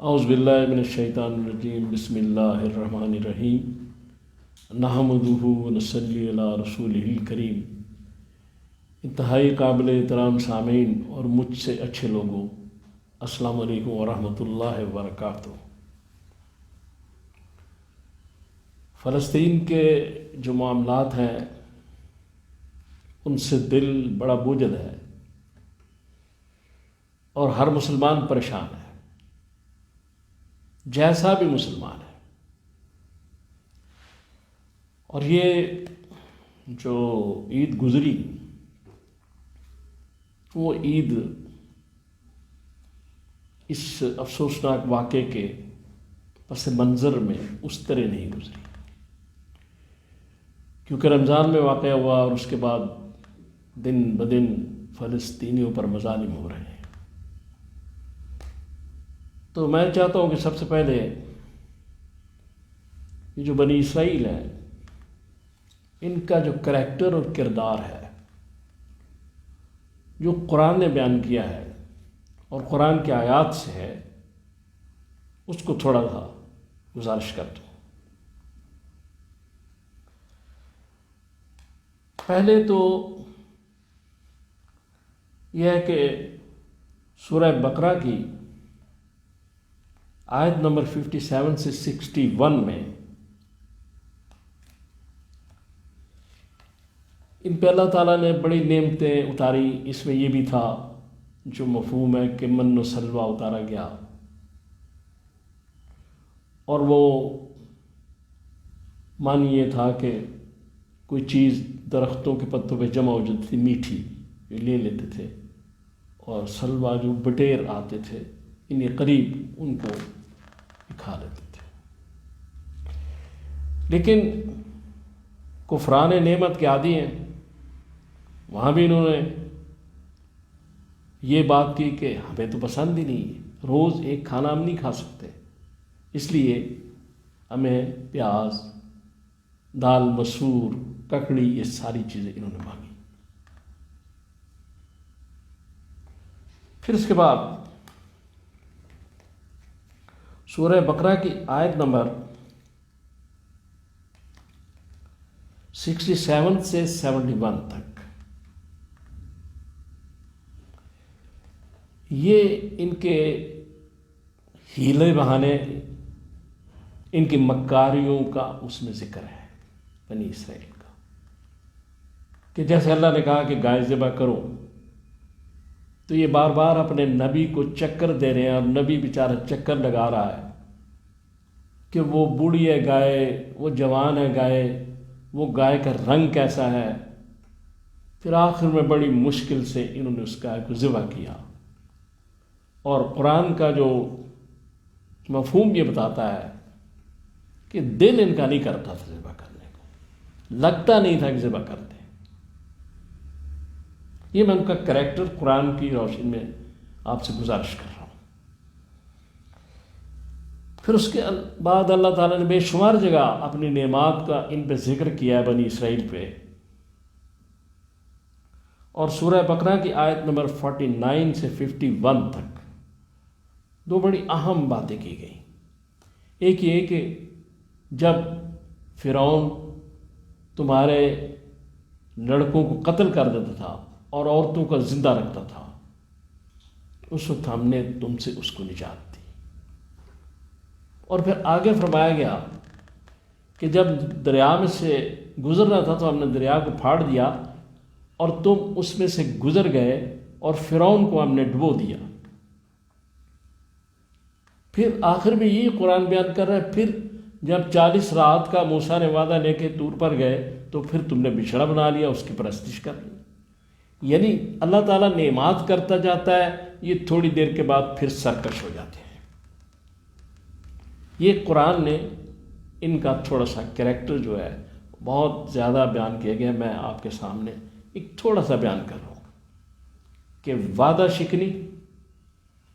اعوذ باللہ من الشیطان الرجیم بسم اللہ الرحمن الرحیم نحمدہ ونصلی علی رسولہ الکریم۔ انتہائی قابل احترام سامعین اور مجھ سے اچھے لوگوں، السلام علیکم ورحمۃ اللہ وبرکاتہ۔ فلسطین کے جو معاملات ہیں ان سے دل بڑا بوجھل ہے اور ہر مسلمان پریشان ہے، جیسا بھی مسلمان ہے۔ اور یہ جو عید گزری وہ عید اس افسوسناک واقعے کے پس منظر میں اس طرح نہیں گزری، کیونکہ رمضان میں واقعہ ہوا اور اس کے بعد دن بدن فلسطینیوں پر مظالم ہو رہے ہیں۔ تو میں چاہتا ہوں کہ سب سے پہلے یہ جو بنی اسرائیل ہیں ان کا جو کریکٹر اور کردار ہے، جو قرآن نے بیان کیا ہے اور قرآن کی آیات سے ہے، اس کو تھوڑا سا گزارش کر دوں۔ پہلے تو یہ ہے کہ سورہ بقرہ کی آیت نمبر 57 سے 61 میں ان پہ اللہ تعالیٰ نے بڑی نعمتیں اتاری۔ اس میں یہ بھی تھا جو مفہوم ہے کہ من و سلوہ اتارا گیا، اور وہ معنی یہ تھا کہ کوئی چیز درختوں کے پتوں پہ جمع ہو جاتی تھی میٹھی، یہ لے لیتے تھے، اور سلوہ جو بٹیر آتے تھے انہیں قریب ان کو کھا لیتے تھے۔ لیکن کفران نعمت کے عادی ہیں، وہاں بھی انہوں نے یہ بات کی کہ ہمیں تو پسند ہی نہیں ہے، روز ایک کھانا ہم نہیں کھا سکتے، اس لیے ہمیں پیاز، دال مسور، ککڑی، یہ ساری چیزیں انہوں نے مانگی۔ پھر اس کے بعد سورہ بقرہ کی آیت نمبر 67 سے 71 تک یہ ان کے ہیلے بہانے، ان کی مکاریوں کا اس میں ذکر ہے بنی اسرائیل کا، کہ جیسے اللہ نے کہا کہ گائے ذبح کرو، تو یہ بار بار اپنے نبی کو چکر دے رہے ہیں، اور نبی بیچارہ چکر لگا رہا ہے کہ وہ بوڑھی ہے گائے، وہ جوان ہے گائے، وہ گائے کا رنگ کیسا ہے۔ پھر آخر میں بڑی مشکل سے انہوں نے اس گائے کو ذبح کیا، اور قرآن کا جو مفہوم یہ بتاتا ہے کہ دل ان کا نہیں کرتا تھا ذبح کرنے کو، لگتا نہیں تھا کہ ذبح کرتے۔ یہ میں ان کا کریکٹر قرآن کی روشنی میں آپ سے گزارش کر رہا ہوں۔ پھر اس کے بعد اللہ تعالیٰ نے بے شمار جگہ اپنی نعمات کا ان پہ ذکر کیا ہے بنی اسرائیل پہ، اور سورہ بقرہ کی آیت نمبر 49 سے 51 تک دو بڑی اہم باتیں کی گئیں۔ ایک یہ کہ جب فرعون تمہارے لڑکوں کو قتل کر دیتا تھا اور عورتوں کا زندہ رکھتا تھا، اس وقت ہم نے تم سے اس کو نجات دی۔ اور پھر آگے فرمایا گیا کہ جب دریا میں سے گزرنا تھا تو ہم نے دریا کو پھاڑ دیا اور تم اس میں سے گزر گئے، اور فرعون کو ہم نے ڈبو دیا۔ پھر آخر میں یہی قرآن بیان کر رہا ہے، پھر جب 40 رات کا موسیٰ نے وعدہ لے کے طور پر گئے تو پھر تم نے بچھڑا بنا لیا، اس کی پرستش کر لی۔ یعنی اللہ تعالیٰ نعمات کرتا جاتا ہے، یہ تھوڑی دیر کے بعد پھر سرکش ہو جاتے ہیں۔ یہ قرآن نے ان کا تھوڑا سا کریکٹر جو ہے بہت زیادہ بیان کیا گیا۔ میں آپ کے سامنے ایک تھوڑا سا بیان کر رہا ہوں کہ وعدہ شکنی،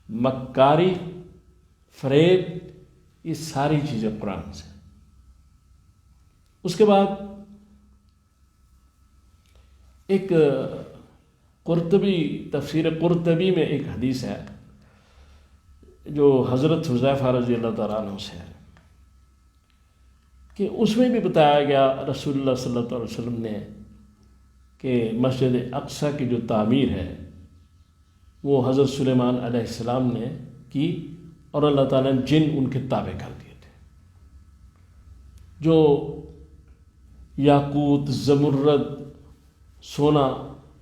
مکاری، فریب، یہ ساری چیزیں قرآن سے۔ اس کے بعد ایک قرطبی، تفسیر قرطبی میں ایک حدیث ہے، جو حضرت حذیفہ رضی اللہ تعالیٰ عنہ سے ہے کہ اس میں بھی بتایا گیا رسول اللہ صلی اللہ علیہ وسلم نے کہ مسجد اقصیٰ کی جو تعمیر ہے وہ حضرت سلیمان علیہ السلام نے کی، اور اللہ تعالیٰ نے جن ان کے تابع کر دیے تھے، جو یاقوت، زمرد، سونا،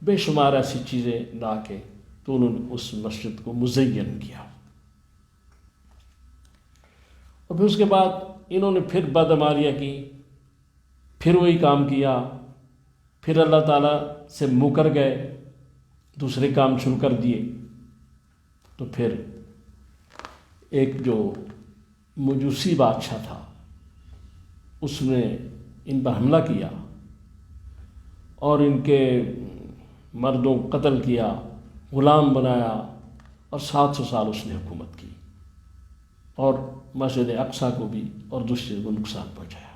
بے شمار ایسی چیزیں لا کے تو انہوں نے اس مسجد کو مزین کیا۔ اور پھر اس کے بعد انہوں نے پھر بدعمالیاں کی، پھر وہی کام کیا، پھر اللہ تعالیٰ سے مکر گئے، دوسرے کام شروع کر دیے، تو پھر ایک جو مجوسی بادشاہ تھا اس نے ان پر حملہ کیا اور ان کے مردوں کو قتل کیا، غلام بنایا، اور 700 سال اس نے حکومت کی اور مسجد اقصیٰ کو بھی اور دوسرے کو نقصان پہنچایا۔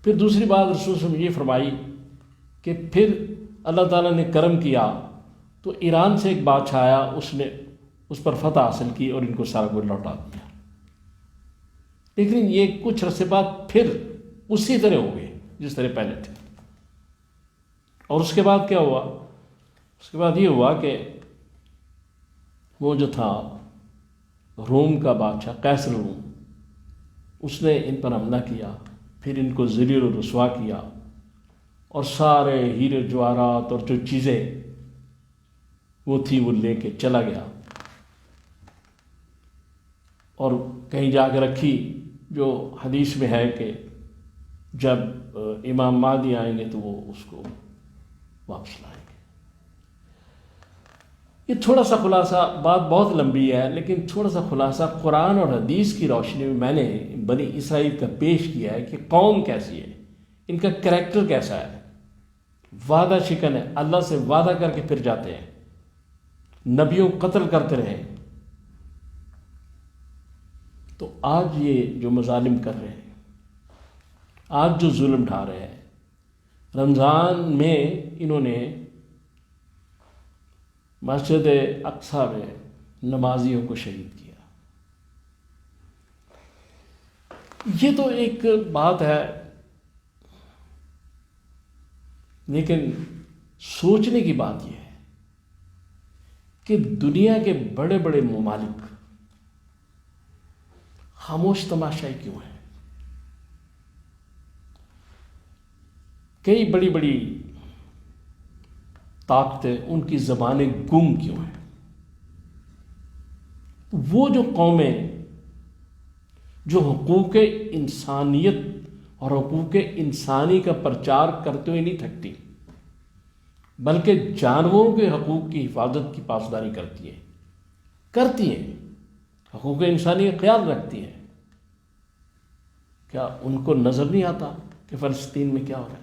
پھر دوسری بات رسول صلی اللہ علیہ وسلم یہ فرمائی کہ پھر اللہ تعالیٰ نے کرم کیا تو ایران سے ایک بادشاہ آیا، اس نے اس پر فتح حاصل کی اور ان کو سارا کچھ لوٹا دیا، لیکن یہ کچھ عرصے بعد پھر اسی طرح ہو گئے جس طرح پہلے تھے۔ اور اس کے بعد کیا ہوا؟ اس کے بعد یہ ہوا کہ وہ جو تھا روم کا بادشاہ قیصر روم، اس نے ان پر حملہ کیا، پھر ان کو ذلیل و رسوا کیا اور سارے ہیرے جواہرات اور جو چیزیں وہ تھی وہ لے کے چلا گیا، اور کہیں جا کے رکھی، جو حدیث میں ہے کہ جب امام مہدی آئیں گے تو وہ اس کو واپس لائیں گے۔ یہ تھوڑا سا خلاصہ، بات بہت لمبی ہے لیکن تھوڑا سا خلاصہ قرآن اور حدیث کی روشنی میں نے بنی اسرائیل کا پیش کیا ہے کہ قوم کیسی ہے، ان کا کریکٹر کیسا ہے، وعدہ شکن ہے، اللہ سے وعدہ کر کے پھر جاتے ہیں، نبیوں کو قتل کرتے رہے۔ تو آج یہ جو مظالم کر رہے ہیں، آج جو ظلم ڈھا رہے ہیں، رمضان میں انہوں نے مسجد اقصیٰ میں نمازیوں کو شہید کیا۔ یہ تو ایک بات ہے، لیکن سوچنے کی بات یہ ہے کہ دنیا کے بڑے بڑے ممالک خاموش تماشائی کیوں ہیں؟ کئی بڑی بڑی طاقتیں، ان کی زبانیں گم کیوں ہیں؟ وہ جو قومیں جو حقوق انسانیت اور حقوق انسانی کا پرچار کرتے ہوئے نہیں تھکتی، بلکہ جانوروں کے حقوق کی حفاظت کی پاسداری کرتی ہیں، حقوق انسانی کا خیال رکھتی ہیں، کیا ان کو نظر نہیں آتا کہ فلسطین میں کیا ہو رہا ہے؟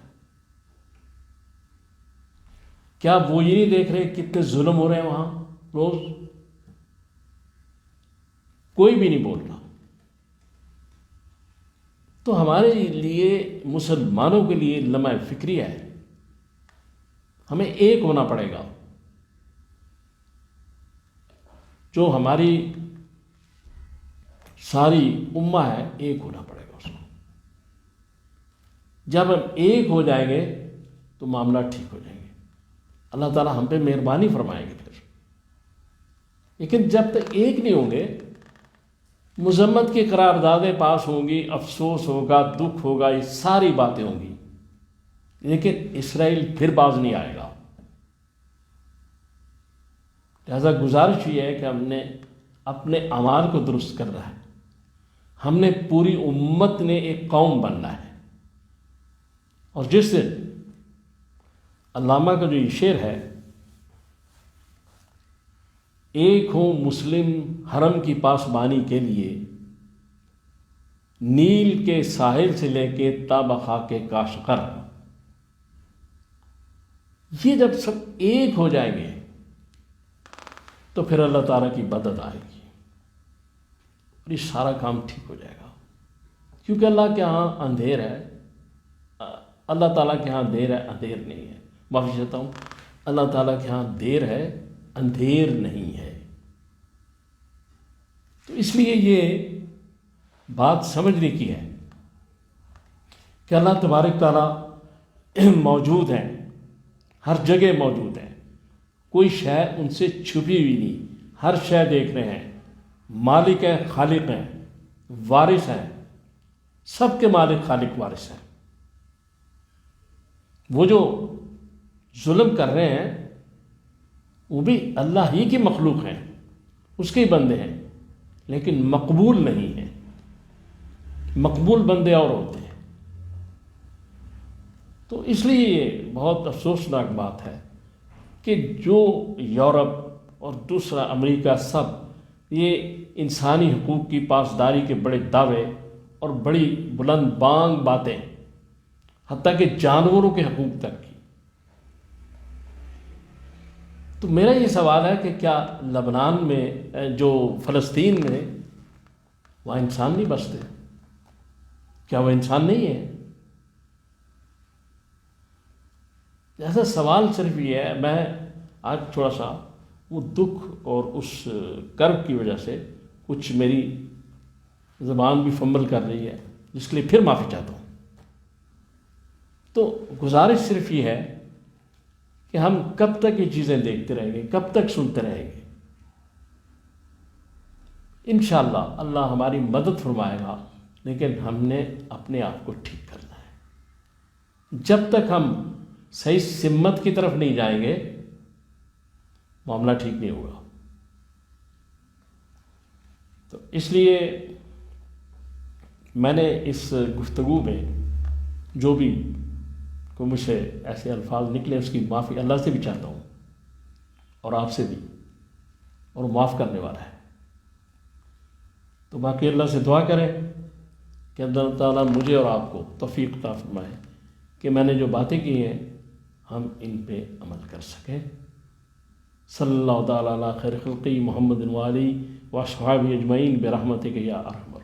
کیا وہ یہ نہیں دیکھ رہے کتنے ظلم ہو رہے ہیں وہاں روز؟ کوئی بھی نہیں بول رہا۔ تو ہمارے لیے، مسلمانوں کے لیے لمحہ فکری ہے، ہمیں ایک ہونا پڑے گا، جو ہماری ساری امہ ہے، ایک ہونا پڑے گا اس کو۔ جب ہم ایک ہو جائیں گے تو معاملات ٹھیک ہو جائیں گے، اللہ تعالیٰ ہم پہ مہربانی فرمائیں گے پھر۔ لیکن جب تک ایک نہیں ہوں گے، مذمت کی قراردادیں پاس ہوں گی، افسوس ہوگا، دکھ ہوگا، یہ ساری باتیں ہوں گی، لیکن اسرائیل پھر باز نہیں آئے گا۔ لہذا گزارش یہ ہے کہ ہم نے اپنے اعمال کو درست کرنا ہے، ہم نے پوری امت نے ایک قوم بننا ہے۔ اور جس دن علامہ کا جو یہ شعر ہے، ایک ہوں مسلم حرم کی پاسبانی کے لیے، نیل کے ساحل سے لے کے تا بخاک کاشغر، یہ جب سب ایک ہو جائیں گے تو پھر اللہ تعالیٰ کی مدد آئے گی اور یہ سارا کام ٹھیک ہو جائے گا۔ کیونکہ اللہ کے ہاں اندھیر ہے، اللہ تعالیٰ کے ہاں دیر ہے، اندھیر نہیں ہے۔ معافی چاہتا ہوں، اللہ تعالیٰ کے ہاں دیر ہے، اندھیر نہیں ہے۔ تو اس لیے یہ بات سمجھنے کی ہے کہ اللہ تبارک تعالیٰ موجود ہیں، ہر جگہ موجود ہیں، کوئی شے ان سے چھپی ہوئی نہیں، ہر شے دیکھ رہے ہیں، مالک ہیں، خالق ہیں، وارث ہیں، سب کے مالک خالق وارث ہیں۔ وہ جو ظلم کر رہے ہیں وہ بھی اللہ ہی کی مخلوق ہیں، اس کے ہی بندے ہیں، لیکن مقبول نہیں ہیں۔ مقبول بندے اور ہوتے ہیں۔ تو اس لیے یہ بہت افسوسناک بات ہے کہ جو یورپ اور دوسرا امریکہ سب یہ انسانی حقوق کی پاسداری کے بڑے دعوے اور بڑی بلند بانگ باتیں، حتیٰ کہ جانوروں کے حقوق تک کی۔ تو میرا یہ سوال ہے کہ کیا لبنان میں، جو فلسطین میں، وہاں انسان نہیں بستے؟ کیا وہ انسان نہیں ہے؟ ایسا سوال صرف یہ ہے۔ میں آج تھوڑا سا وہ دکھ اور اس کرب کی وجہ سے کچھ میری زبان بھی فمبل کر رہی ہے، جس کے لیے پھر معافی چاہتا ہوں۔ تو گزارش صرف یہ ہے کہ ہم کب تک یہ چیزیں دیکھتے رہیں گے، کب تک سنتے رہیں گے؟ انشاءاللہ اللہ ہماری مدد فرمائے گا، لیکن ہم نے اپنے آپ کو ٹھیک کرنا ہے۔ جب تک ہم صحیح سمت کی طرف نہیں جائیں گے، معاملہ ٹھیک نہیں ہوگا۔ تو اس لیے میں نے اس گفتگو میں جو بھی کو مجھ سے ایسے الفاظ نکلے، اس کی معافی اللہ سے بھی چاہتا ہوں اور آپ سے بھی، اور معاف کرنے والا ہے۔ تو باقی اللہ سے دعا کریں کہ اللہ تعالیٰ مجھے اور آپ کو توفیق عطا فرمائے کہ میں نے جو باتیں کی ہیں ہم ان پہ عمل کر سکیں۔ صلی اللہ تعالیٰ علی خیر خلقی محمد و آلہ و اصحابہ اجمعین برحمتک یا ارحم